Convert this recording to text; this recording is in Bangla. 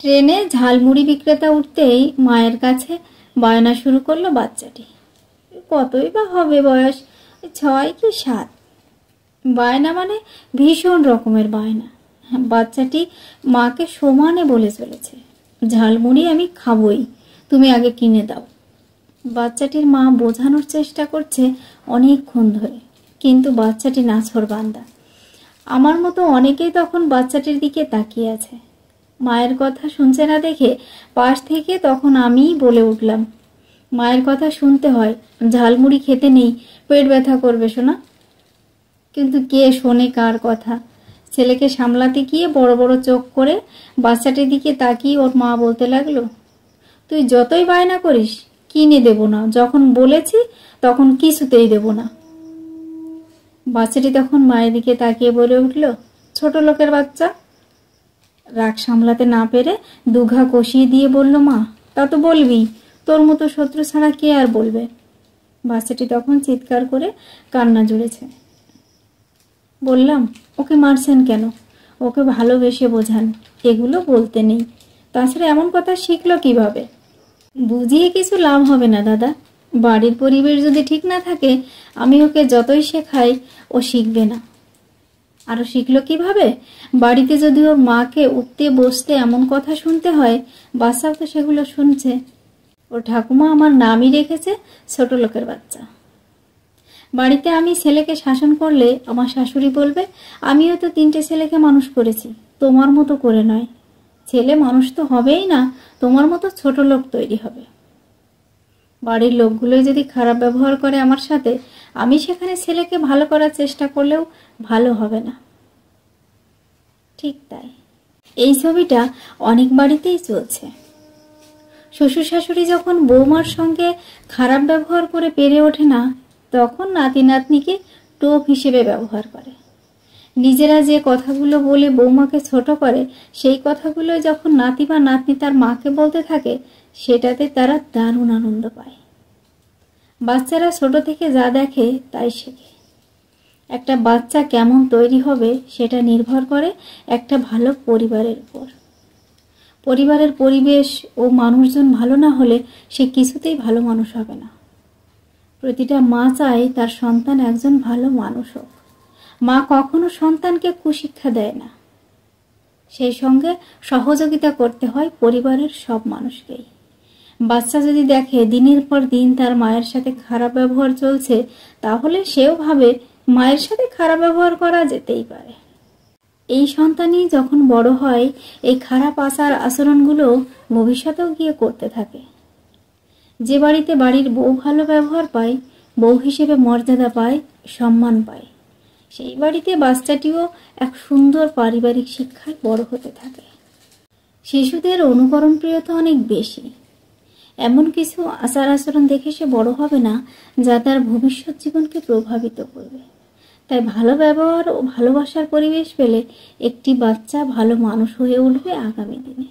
ট্রেনে ঝালমুড়ি বিক্রেতা উঠতেই মায়ের কাছে বায়না শুরু করলো বাচ্চাটি। কতই বা হবে বয়স, 6 কি 7। বায়না মানে ভীষণ রকমের বায়না। বাচ্চাটি মাকে সমানে বলে চলেছে, ঝালমুড়ি আমি খাবই, তুমি আগে কিনে দাও। বাচ্চাটির মা বোঝানোর চেষ্টা করছে অনেকক্ষণ ধরে, কিন্তু বাচ্চাটি নাছোড়বান্দা। আমার মতো অনেকেই তখন বাচ্চাটির দিকে তাকিয়ে আছে। মায়ের কথা শুনছে না দেখে পাশ থেকে তখন আমিই বলে উঠলাম, মায়ের কথা শুনতে হয়, ঝালমুড়ি খেতে নেই, পেট ব্যথা করবে শোনা। কিন্তু কে শোনে কার কথা? ছেলেকে সামলাতে গিয়ে বড় বড় চোখ করে বাচ্চাটির দিকে তাকিয়ে ওর মা বলতে লাগলো, তুই যতই বায়না করিস কিনে দেব না, যখন বলেছি তখন কিছুতেই দেব না। বাচ্চাটি তখন মায়ের দিকে তাকিয়ে বলে উঠল, ছোট লোকের বাচ্চা। রাগ সামলাতে না পেরে দুঘা কষিয়ে দিয়ে বলল, মা তা তো বলবি, তোর মতো শত্রু ছাড়া কে আর বলবে। বাচ্চাটি তখন চিৎকার করে কান্না জুড়েছে। বললাম, ওকে মারছেন কেন? ওকে ভালোবেসে বোঝান, এগুলো বলতে নেই। তাছাড়া এমন কথা শিখলো কিভাবে? বুঝিয়ে কিছু লাভ হবে না দাদা, বাড়ির পরিবেশ যদি ঠিক না থাকে আমি ওকে যতই শেখাই ও শিখবে না। আরও শিখলো কিভাবে? বাড়িতে যদি ওর মাকে উঠতে বসতে এমন কথা শুনতে হয়, বাচ্চাও তো সেগুলো শুনছে। ওর ঠাকুমা আমার নামই রেখেছে ছোট লোকের বাচ্চা। বাড়িতে আমি ছেলেকে শাসন করলে আমার শাশুড়ি বলবে, আমিও তো 3টে ছেলেকে মানুষ করেছি, তোমার মতো করে নয়। ছেলে মানুষ তো হবেই না, তোমার মতো ছোট লোক তৈরি হবে। বাড়ির লোকগুলোই যদি খারাপ ব্যবহার করে আমার সাথে, আমি সেখানে ছেলেকে ভালো করার চেষ্টা করলেও ভালো হবে না। ঠিক তাই, এই ছবিটা অনেক বাড়িতেই চলছে। শ্বশুর শাশুড়ি যখন বৌমার সঙ্গে খারাপ ব্যবহার করে পেরে ওঠে না, তখন নাতি নাতনিকে টোপ হিসেবে ব্যবহার করে। নিজেরা যে কথাগুলো বলে বৌমাকে ছোট করে, সেই কথাগুলো যখন নাতি বা নাতনি তার মাকে বলতে থাকে, সেটাতে তারা দারুণ আনন্দ পায়। বাচ্চারা ছোট থেকে যা দেখে তাই শেখে। একটা বাচ্চা কেমন তৈরি হবে সেটা নির্ভর করে একটা ভালো পরিবারের উপর। পরিবারের পরিবেশ ও মানুষজন ভালো না হলে সে কিছুতেই ভালো মানুষ হবে না। প্রতিটা মা চায় তার সন্তান একজন ভালো মানুষ হোক। মা কখনো সন্তানকে কুশিক্ষা দেয় না। সেই সঙ্গে সহযোগিতা করতে হয় পরিবারের সব মানুষকেই। বাচ্চা যদি দেখে দিনের পর দিন তার মায়ের সাথে খারাপ ব্যবহার চলছে, তাহলে সেও ভাবে মায়ের সাথে খারাপ ব্যবহার করা যেতেই পারে। এই সন্তানই যখন বড় হয়, এই খারাপ আচার আচরণগুলো ভবিষ্যতেও গিয়ে করতে থাকে। যে বাড়িতে বাড়ির বউ ভালো ব্যবহার পায়, বউ হিসেবে মর্যাদা পায়, সম্মান পায়, সেই বাড়িতে বাচ্চাটিও এক সুন্দর পারিবারিক শিক্ষায় বড় হতে থাকে। শিশুদের অনুকরণ প্রিয়তা অনেক বেশি। এমন কিছু আচার আচরণ দেখে সে বড় হবে না যা তার ভবিষ্যৎ জীবনকে প্রভাবিত করবে। তাই ভালো ব্যবহার ও ভালোবাসার পরিবেশ পেলে একটি বাচ্চা ভালো মানুষ হয়ে উঠবে আগামী দিনে।